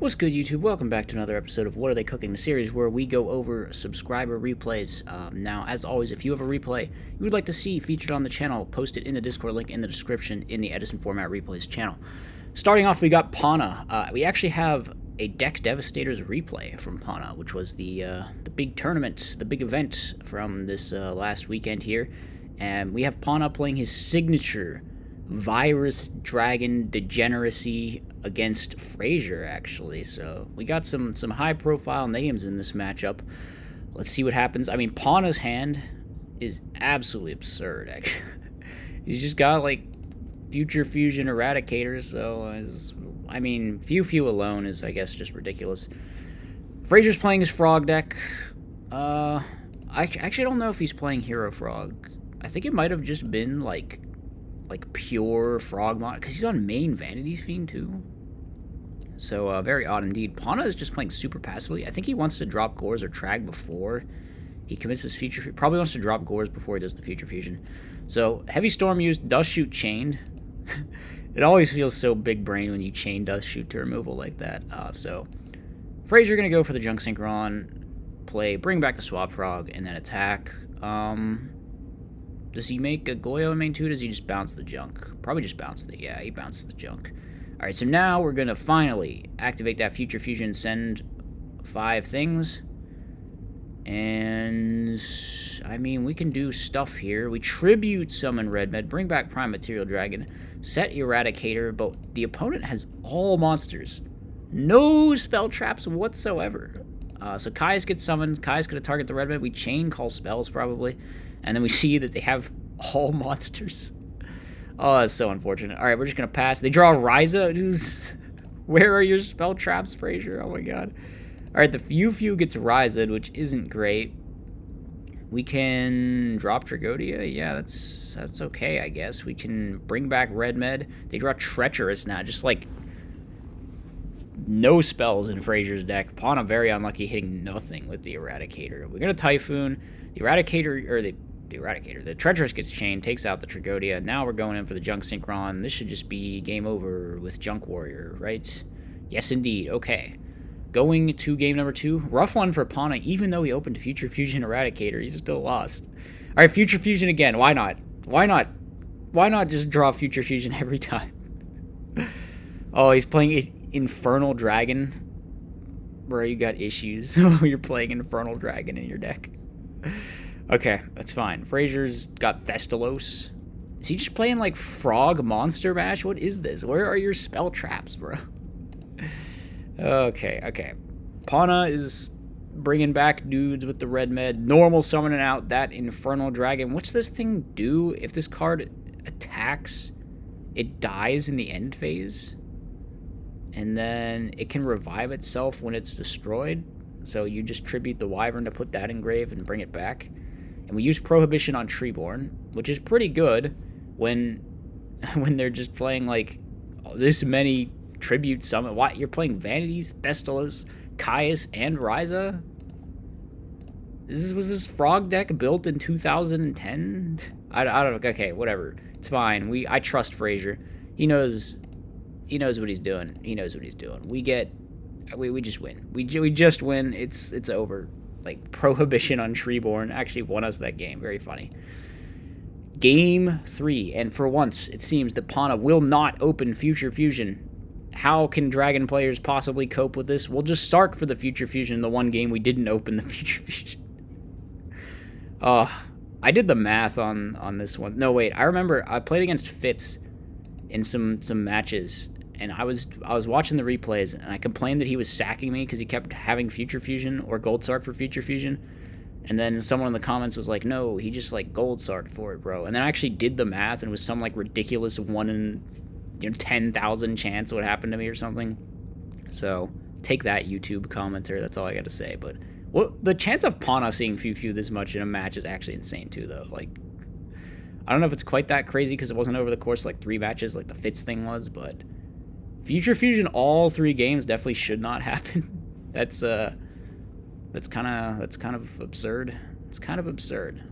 What's good, YouTube? Welcome back to another episode of What Are They Cooking, the series where we go over subscriber replays. Now, as always, if you have a replay you would like to see featured on the channel, post it in the Discord link in the description in the Edison Format Replays channel. Starting off, we got Pana. We actually have a Deck Devastators replay from Pana, which was the big tournament, the big event from this last weekend here. And we have Pana playing his signature Virus Dragon Degeneracy against Frazier, actually. So we got some high-profile names in this matchup. Let's see what happens. I mean, Pana's hand is absolutely absurd, actually. He's just got, like, Future Fusion Eradicator, so, I mean, Few alone is, I guess, just ridiculous. Frazier's playing his Frog deck. I actually don't know if he's playing Hero Frog. I think it might have just been, like pure Frog mod, because he's on main Vanity's Fiend too. So very odd indeed. Pana is just playing super passively. I think he wants to drop Gores or Trag before he commits his Future. Probably wants to drop Gores before he does the Future Fusion. So Heavy Storm used Dust Shoot Chained. It always feels so big brain when you chain Dust Shoot to removal like that. So Frazier gonna go for the Junk Synchron, play Bring Back the Swap Frog, and then attack. Does he make a Goyo in main 2, or does he just bounce the Junk? Probably just bounce the, yeah, he bounces the Junk. Alright, so now we're going to finally activate that Future Fusion, send 5 things. And, I mean, we can do stuff here. We Tribute Summon Red Med, bring back Prime Material Dragon, set Eradicator, but the opponent has all monsters. No spell traps whatsoever. So Kaius gets summoned, Kaius going to target the Red Med, we chain call spells probably. And then we see that they have all monsters. Oh, that's so unfortunate. All right, we're just going to pass. They draw Ryza. Where are your spell traps, Frazier? Oh, my God. All right, the Few gets Ryza, which isn't great. We can drop Tragodia. Yeah, that's okay, I guess. We can bring back Red Med. They draw Treacherous now, just like no spells in Frazier's deck. Pana very unlucky, hitting nothing with the Eradicator. We're going to Typhoon. The Eradicator, or the Treacherous gets chained, takes out the Tragodia. Now we're going in for the Junk Synchron. This should just be game over with Junk Warrior, right? Yes, indeed. Okay. Going to game number 2. Rough one for Pana, even though he opened Future Fusion Eradicator. He's still lost. All right, Future Fusion again. Why not? Why not? Why not just draw Future Fusion every time? Oh, he's playing Infernal Dragon. Bro, you got issues when you're playing Infernal Dragon in your deck. Okay, that's fine. Frazier's got Thestalos. Is he just playing, like, Frog Monster Mash? What is this? Where are your spell traps, bro? Okay. Pana is bringing back dudes with the Red Med. Normal summoning out that Infernal Dragon. What's this thing do? If this card attacks, it dies in the end phase. And then it can revive itself when it's destroyed. So you just tribute the Wyvern to put that in grave and bring it back. And we use Prohibition on Treeborn, which is pretty good when they're just playing, like, this many tribute summon. Why? You're playing Vanities, Thestalos, Kaius, and Ryza? Was this Frog deck built in 2010? I don't know. Okay, whatever. It's fine. I trust Frazier. He knows what he's doing. He knows what he's doing. We just win. We just win. It's over. Like, Prohibition on Treeborn actually won us that game. Very funny. Game 3, and for once, it seems that Pana will not open Future Fusion. How can Dragon players possibly cope with this? We'll just Sark for the Future Fusion, the one game we didn't open the Future Fusion. I did the math on this one. No, wait, I remember I played against Fitz in some matches, and I was watching the replays, and I complained that he was sacking me because he kept having Future Fusion or Gold Sark for Future Fusion. And then someone in the comments was like, no, he just, like, Gold Sarked for it, bro. And then I actually did the math, and it was some, like, ridiculous 1 in 10,000 chance it would happen to me or something. So take that, YouTube commenter. That's all I got to say. But the chance of Pana seeing Few this much in a match is actually insane, too, though. Like, I don't know if it's quite that crazy because it wasn't over the course of, like, 3 matches like the Fitz thing was, but Future Fusion all 3 games definitely should not happen. That's kind of absurd. It's kind of absurd.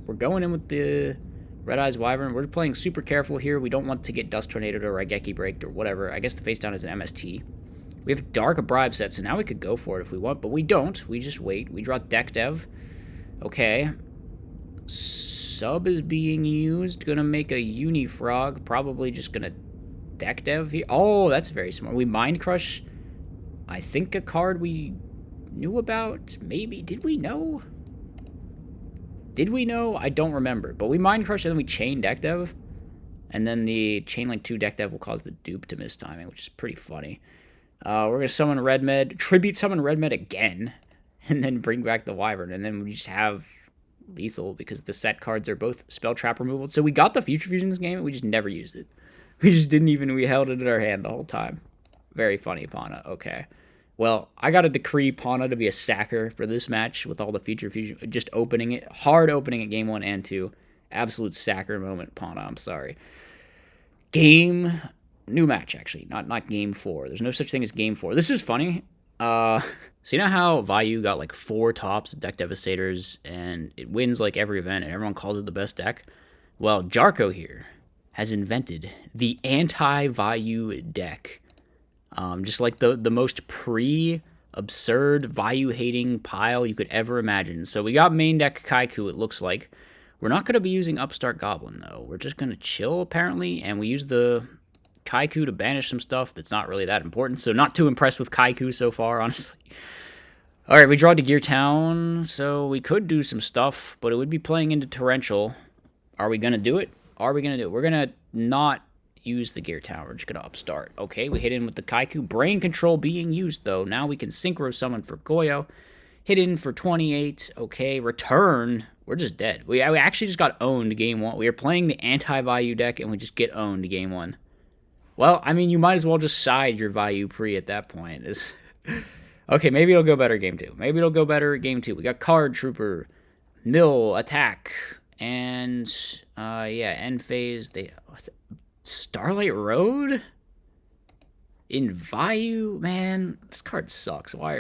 We're going in with the Red Eyes Wyvern. We're playing super careful here. We don't want to get Dust Tornadoed or Raigeki Breaked or whatever. I guess the face down is an MST. We have Dark Bribe set, so now we could go for it if we want, but we don't. We just wait. We draw Deck Dev. Okay. Sub is being used. Gonna make a Unifrog. Probably just gonna Deck Dev here. Oh, that's very smart. We Mind Crush. I think a card we knew about. Maybe. Did we know? Did we know? I don't remember. But we Mind Crush and then we Chain Deck Dev. And then the Chain Link 2 Deck Dev will cause the dupe to miss timing, which is pretty funny. We're going to summon Red Med. Tribute summon Red Med again. And then bring back the Wyvern. And then we just have lethal because the set cards are both spell trap removal. So we got the Future Fusion in this game and we just never used it. We just didn't even, we held it in our hand the whole time. Very funny, Pana. Okay. Well, I got to decree Pana to be a sacker for this match with all the Future Fusion. Just opening it. Hard opening at game 1 and 2. Absolute sacker moment, Pana. I'm sorry. New match, actually. Not game 4. There's no such thing as game 4. This is funny. So you know how Vayu got like 4 tops deck devastators and it wins like every event and everyone calls it the best deck? Well, Jarko here has invented the anti-Vayu deck. Just like the most absurd Vayu-hating pile you could ever imagine. So we got main deck Kaiku, it looks like. We're not going to be using Upstart Goblin, though. We're just going to chill, apparently, and we use the Kaiku to banish some stuff that's not really that important. So not too impressed with Kaiku so far, honestly. Alright, we draw to Gear Town, so we could do some stuff, but it would be playing into Torrential. Are we going to do it? Are we going to do it? We're going to not use the Gear Town. We're just going to upstart. Okay, we hit in with the Kaiku. Brain Control being used, though. Now we can Synchro Summon for Goyo. Hit in for 28. Okay, return. We're just dead. We actually just got owned game 1. We were playing the anti-Vayu deck, and we just get owned game 1. Well, I mean, you might as well just side your Vayu pre at that point. Okay, maybe it'll go better game 2. Maybe it'll go better game 2. We got Card Trooper, Mill, Attack, and, end phase. Starlight Road? In Vayu? Man, this card sucks. Why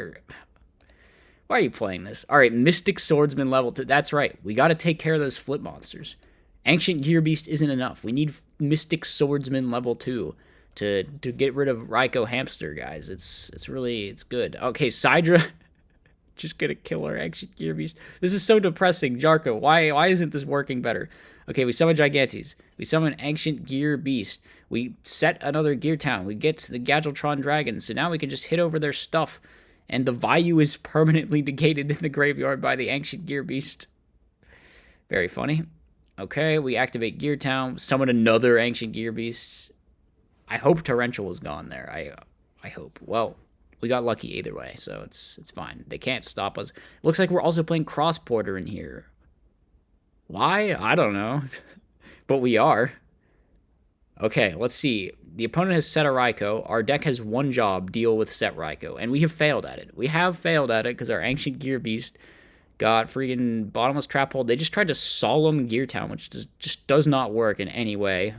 are you playing this? All right, Mystic Swordsman level 2. That's right. We got to take care of those flip monsters. Ancient Gear Beast isn't enough. We need Mystic Swordsman level 2 to get rid of Raikou Hamster, guys. It's good. Okay, Sidra just gonna kill our Ancient Gear Beast. This is so depressing, Jarko. Why isn't this working better? Okay, we summon Gigantes. We summon Ancient Gear Beast. We set another Gear Town. We get the Gadgetron Dragon. So now we can just hit over their stuff. And the Vayu is permanently negated in the graveyard by the Ancient Gear Beast. Very funny. Okay, we activate Gear Town. Summon another Ancient Gear Beast. I hope Torrential is gone there. I hope. Well, we got lucky either way, so it's fine. They can't stop us. Looks like we're also playing Cross Porter in here. Why? I don't know. But we are. Okay, let's see. The opponent has set a Raikou. Our deck has one job, deal with set Raikou. And we have failed at it. We have failed at it because our Ancient Gear Beast got freaking Bottomless Trap Hole. They just tried to Solemn Gear Town, which just does not work in any way.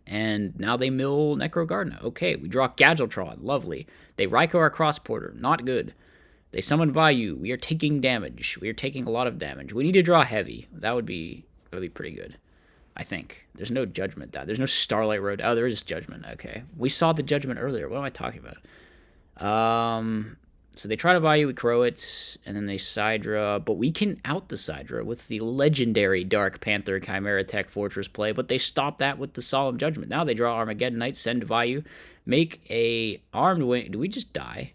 And now they mill Necro Garden. Okay, we draw Gadgetron. Lovely. They Raikou our Cross Porter. Not good. They summon Vayu. We are taking damage. We are taking a lot of damage. We need to draw heavy. That would be pretty good. I think. There's no Judgment. There's no Starlight Road. Oh, there is Judgment. Okay. We saw the Judgment earlier. What am I talking about? So they try to Vayu, we Crow it, and then they Sidra, but we can out the Sidra with the legendary Dark Panther Chimera Tech Fortress play, but they stop that with the Solemn Judgment. Now they draw Armageddon Knight, send Vayu, make a Armed Wing. Do we just die?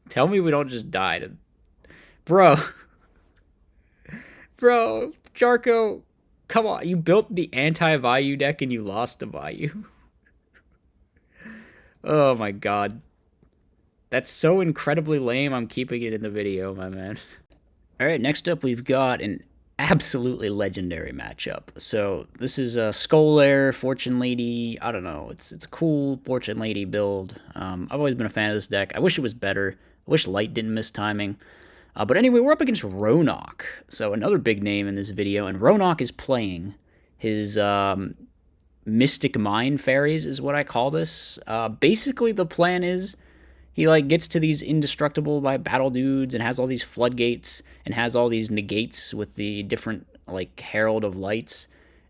Tell me we don't just die. Bro, Jarko, come on. You built the anti-Vayu deck and you lost to Vayu. Oh my god. That's so incredibly lame, I'm keeping it in the video, my man. Alright, next up we've got an absolutely legendary matchup. So, this is a Skolair, Fortune Lady, I don't know, it's a cool Fortune Lady build. I've always been a fan of this deck. I wish it was better. I wish Light didn't miss timing. But anyway, we're up against Ronok. So, another big name in this video, and Ronok is playing his Mystic Mine Fairies is what I call this. Basically, the plan is he, like, gets to these indestructible by battle dudes and has all these floodgates and has all these negates with the different, like, Herald of Lights.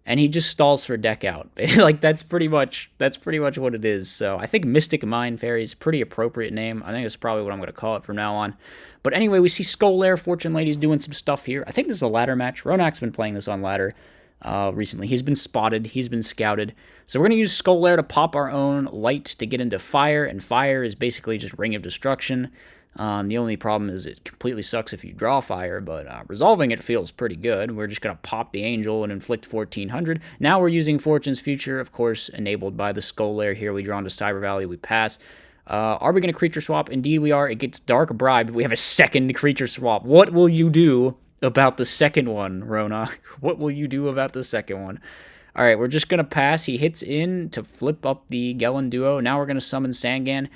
and he just stalls for deck out. Like that's pretty much what it is. So I think Mystic Mind Fairy is a pretty appropriate name. I think that's probably what I'm going to call it from now on. But anyway, we see Skull Lair, Fortune Lady's doing some stuff here. I think this is a ladder match. Ronak's been playing this on ladder recently. He's been spotted. He's been scouted. So we're going to use Skull Lair to pop our own light to get into fire, and fire is basically just Ring of Destruction. The only problem is it completely sucks if you draw fire, but resolving it feels pretty good. We're just going to pop the Angel and inflict 1400. Now we're using Fortune's Future, of course, enabled by the Skull Lair here. We draw into Cyber Valley, we pass. Are we going to creature swap? Indeed we are. It gets Dark Bribed. We have a second creature swap. What will you do about the second one, Ronak? What will you do about the second one? All right, we're just going to pass. He hits in to flip up the Gelen Duo. Now we're going to summon Sangan,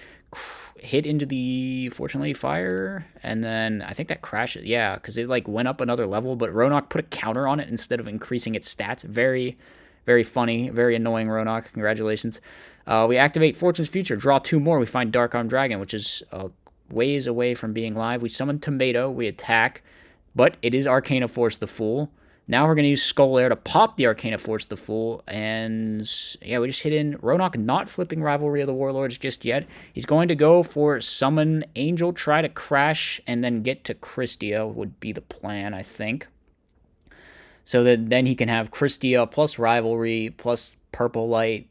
hit into the Fortunately Fire, and then I think that crashes. Yeah, because it like went up another level, but Ronak put a counter on it instead of increasing its stats. Very, very funny. Very annoying, Ronak. Congratulations. We activate Fortune's Future, draw 2 more. We find Dark Arm Dragon, which is ways away from being live. We summon Tomato. We attack, but it is Arcana Force the Fool. Now we're going to use Skull Lair to pop the Arcana Force the Fool, and yeah, we just hit in. Ronak not flipping Rivalry of the Warlords just yet. He's going to go for Summon Angel, try to crash, and then get to Christia would be the plan, I think. So that then he can have Christia plus Rivalry plus Purple Light,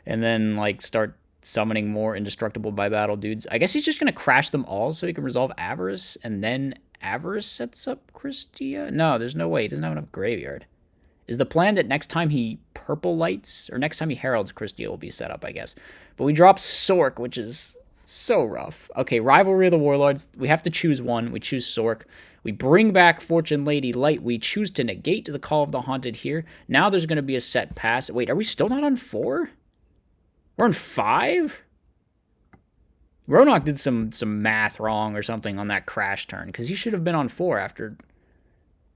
and then like start summoning more Indestructible by Battle dudes. I guess he's just going to crash them all so he can resolve Avarice, and then Avarice sets up Christia? No, there's no way. He doesn't have enough graveyard. Is the plan that next time he Purple Lights, or next time he Heralds, Christia will be set up, I guess. But we drop Sork, which is so rough. Okay, Rivalry of the Warlords. We have to choose one. We choose Sork. We bring back Fortune Lady Light. We choose to negate the Call of the Haunted here. Now there's going to be a set pass. Wait, are we still not on 4? We're on 5? Ronak did some math wrong or something on that crash turn, because he should have been on 4 after.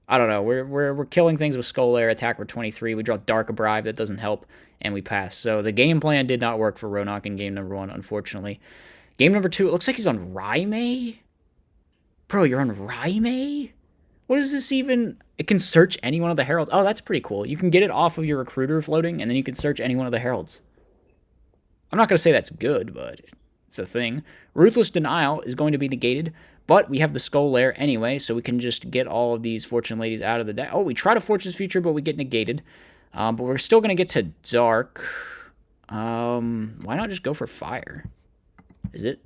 I don't know. We're killing things with Skull Lair. Attack for 23. We draw Dark Bribe. That doesn't help, and we pass. So the game plan did not work for Ronak in game number 1, unfortunately. Game number 2. It looks like he's on Raimei. Bro, you're on Raimei? What is this even? It can search any one of the heralds. Oh, that's pretty cool. You can get it off of your recruiter floating, and then you can search any one of the heralds. I'm not going to say that's good, but it's a thing. Ruthless Denial is going to be negated, but we have the Skull Lair anyway, so we can just get all of these Fortune Ladies out of the deck. Oh, we try to Fortune's Future, but we get negated. But we're still going to get to Dark. Why not just go for Fire? Is it?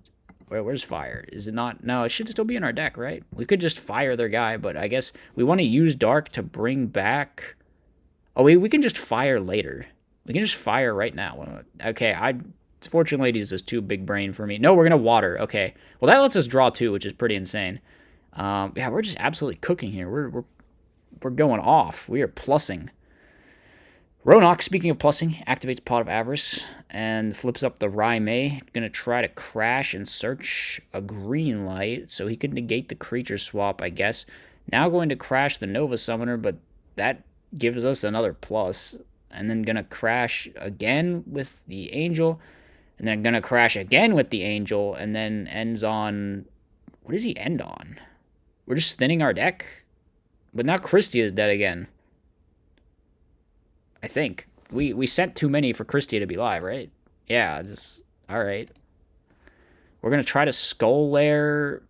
Where's Fire? Is it not? No, it should still be in our deck, right? We could just fire their guy, but I guess we want to use Dark to bring back. Oh, we can just fire later. We can just fire right now. Okay, Fortune Ladies is too big brain for me. No, we're going to water. Okay. Well, that lets us draw 2, which is pretty insane. Yeah, we're just absolutely cooking here. We're going off. We are plussing. Ronak, speaking of plussing, activates Pot of Avarice and flips up the Raimei. Going to try to crash and search a green light so he could negate the creature swap, I guess. Now going to crash the Nova Summoner, but that gives us another plus. And then going to crash again with the Angel. And then going to crash again with the Angel, and then ends on. What does he end on? We're just thinning our deck? But now Christia is dead again. I think. We sent too many for Christia to be live, right? Yeah, alright. We're going to try to Skull Lair.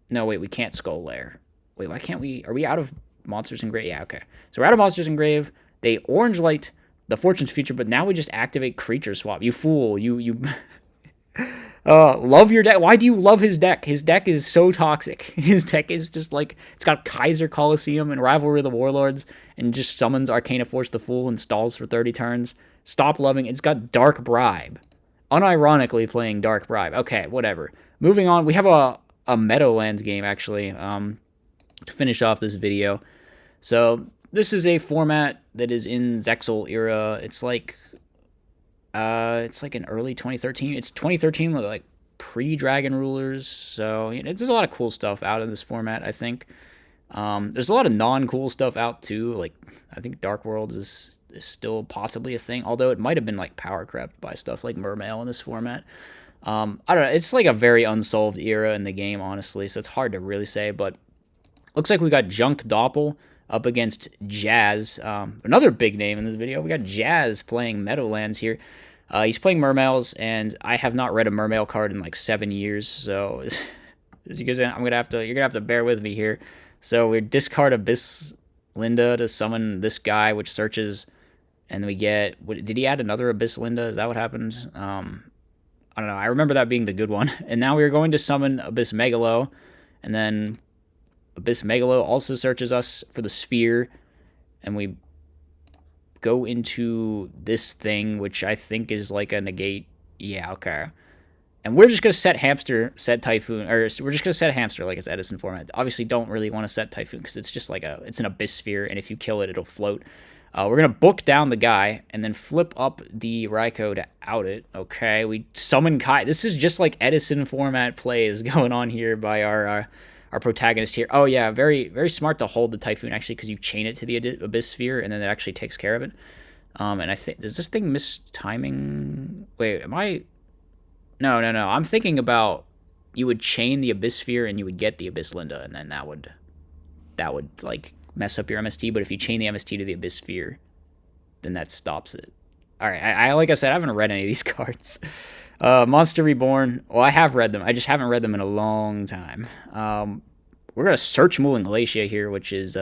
No, wait, we can't Skull Lair. Wait, why can't we? Are we out of Monsters Engrave? Yeah, okay. So we're out of Monsters Engrave. They Orange Light the Fortune's Future, but now we just activate Creature Swap. You fool. You love your deck. Why do you love his deck? His deck is so toxic. His deck is just like, it's got Kaiser Coliseum and Rivalry of the Warlords, and just summons Arcana Force the Fool and stalls for 30 turns. Stop loving it. It's got Dark Bribe. Unironically playing Dark Bribe. Okay, whatever. Moving on, we have a Meadowlands game, actually, to finish off this video. So this is a format that is in Zexal era. It's like an early 2013. It's 2013, like pre-Dragon Rulers. So there's a lot of cool stuff out in this format, I think. There's a lot of non-cool stuff out too. Like I think Dark Worlds is still possibly a thing, although it might have been like power crept by stuff like Mermail in this format. I don't know. It's like a very unsolved era in the game, honestly. So it's hard to really say, but looks like we got Junk Doppel. up against Jazz. Another big name in this video. We got Jazz playing Meadowlands here. He's playing Mermails, and I have not read a Mermail card in like 7 years, so you're gonna have to bear with me here. So we discard Abyss Linda to summon this guy, which searches, and we get. Did he add another Abyss Linda? Is that what happened? I don't know. I remember that being the good one. And now we're going to summon Abyss Megalo, and then Abyss Megalo also searches us for the sphere, and we go into this thing, which I think is like a negate. Yeah, okay. And we're just going to set Typhoon, or we're just going to set Hamster like it's Edison Format. Obviously, don't really want to set Typhoon because it's just like it's an Abyss Sphere, and if you kill it, it'll float. We're going to book down the guy and then flip up the Raikou to out it. Okay, we summon Kai. This is just like Edison Format plays going on here by our protagonist here. Oh yeah, very very smart to hold the Typhoon actually, because you chain it to the Abyss Sphere and then it actually takes care of it. And I think, does this thing miss timing? Wait, am I? No. I'm thinking about, you would chain the Abyss Sphere and you would get the Abyss Linda, and then that would like mess up your MST. But if you chain the MST to the Abyss Sphere, then that stops it. All right, I like I said, I haven't read any of these cards. Monster Reborn. Well, I have read them. I just haven't read them in a long time. We're gonna search Mooling Glacier here, which is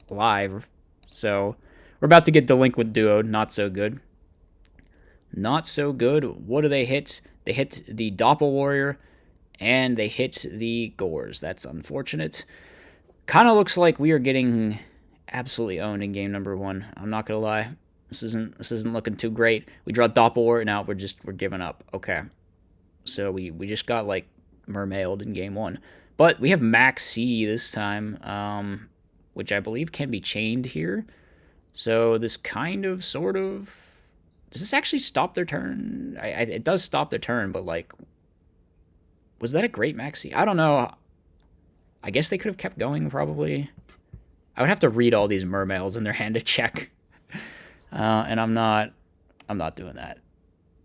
live. So we're about to get Delinquent Duo. Not so good. Not so good. What do they hit? They hit the Doppel Warrior, and they hit the Gores. That's unfortunate. Kind of looks like we are getting absolutely owned in game number 1. I'm not gonna lie. This isn't looking too great. We draw Doppel Warrior. Now we're giving up. Okay. So we just got like mermailed in game 1. But we have Max C this time, which I believe can be chained here. So this kind of, sort of... Does this actually stop their turn? It does stop their turn, but like... Was that a great Max C? I don't know. I guess they could have kept going, probably. I would have to read all these mermails in their hand to check. And I'm not doing that.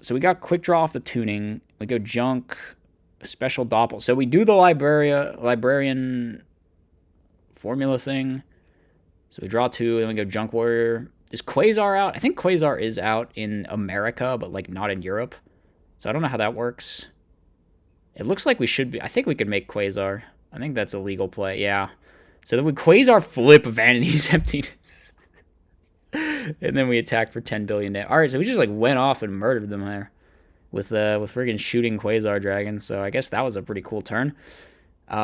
So we got Quick Draw off the tuning. We go Junk... Special Doppel. So we do the Librarian formula thing. So we draw 2, then we go Junk Warrior. Is Quasar out? I think Quasar is out in America, but like not in Europe. So I don't know how that works. It looks like we should be. I think we could make Quasar. I think that's a legal play. Yeah. So then we Quasar flip Vanity's Emptiness. And then we attack for 10 billion damage. Alright, so we just like went off and murdered them there. With friggin' shooting Quasar Dragon, so I guess that was a pretty cool turn.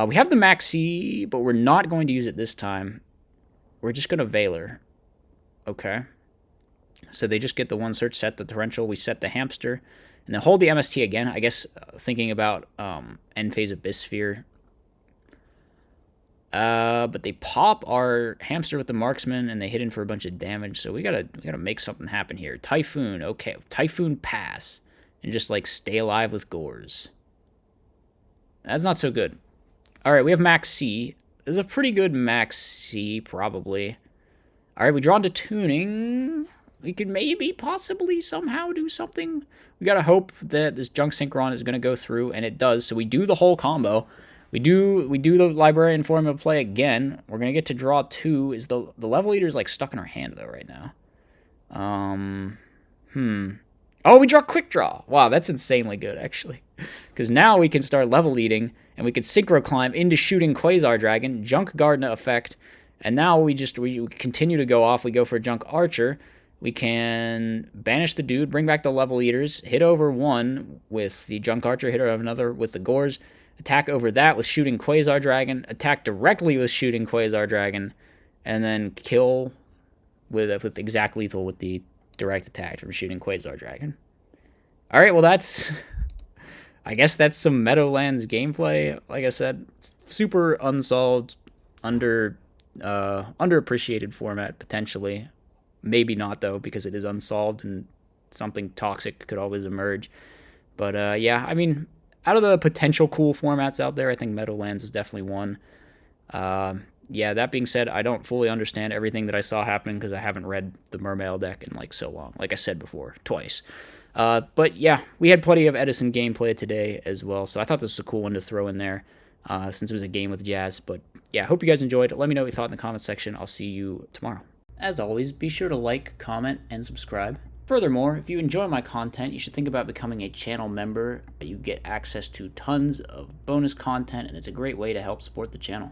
We have the Max C, but we're not going to use it this time. We're just going to Veiler. Okay. So they just get the 1 search, set the Torrential, we set the Hamster, and then hold the MST again. I guess thinking about end phase Abyss Sphere. But they pop our Hamster with the Marksman, and they hit in for a bunch of damage, so we gotta make something happen here. Typhoon, okay. Typhoon pass. And just, like, stay alive with Gores. That's not so good. Alright, we have Max C. This is a pretty good Max C, probably. Alright, we draw into tuning. We could maybe, possibly, somehow do something. We gotta hope that this Junk Synchron is gonna go through, and it does. So we do the whole combo. We do the Librarian formula play again. We're gonna get to draw 2. Is the Level Eater's, like, stuck in our hand, though, right now? Oh, we draw Quick Draw. Wow, that's insanely good, actually. Because now we can start level leading, and we can Synchro Climb into shooting Quasar Dragon, Junk Gardna effect, and now we continue to go off. We go for Junk Archer. We can banish the dude, bring back the level eaters, hit over 1 with the Junk Archer, hit over another with the Gores, attack over that with shooting Quasar Dragon, attack directly with shooting Quasar Dragon, and then kill with exact lethal with the direct attack from shooting Quasar Dragon. Alright, well that's... I guess that's some Meadowlands gameplay. Like I said, super unsolved, underappreciated format, potentially. Maybe not, though, because it is unsolved and something toxic could always emerge. But, yeah, I mean, out of the potential cool formats out there, I think Meadowlands is definitely one. Yeah, that being said, I don't fully understand everything that I saw happen because I haven't read the Mermail deck in, like, so long. Like I said before, twice. But, yeah, we had plenty of Edison gameplay today as well, so I thought this was a cool one to throw in there. since it was a game with Jazz. But yeah, I hope you guys enjoyed. Let me know what you thought in the comment section. I'll see you tomorrow. As always, be sure to like, comment, and subscribe. Furthermore, if you enjoy my content, you should think about becoming a channel member. You get access to tons of bonus content, and it's a great way to help support the channel.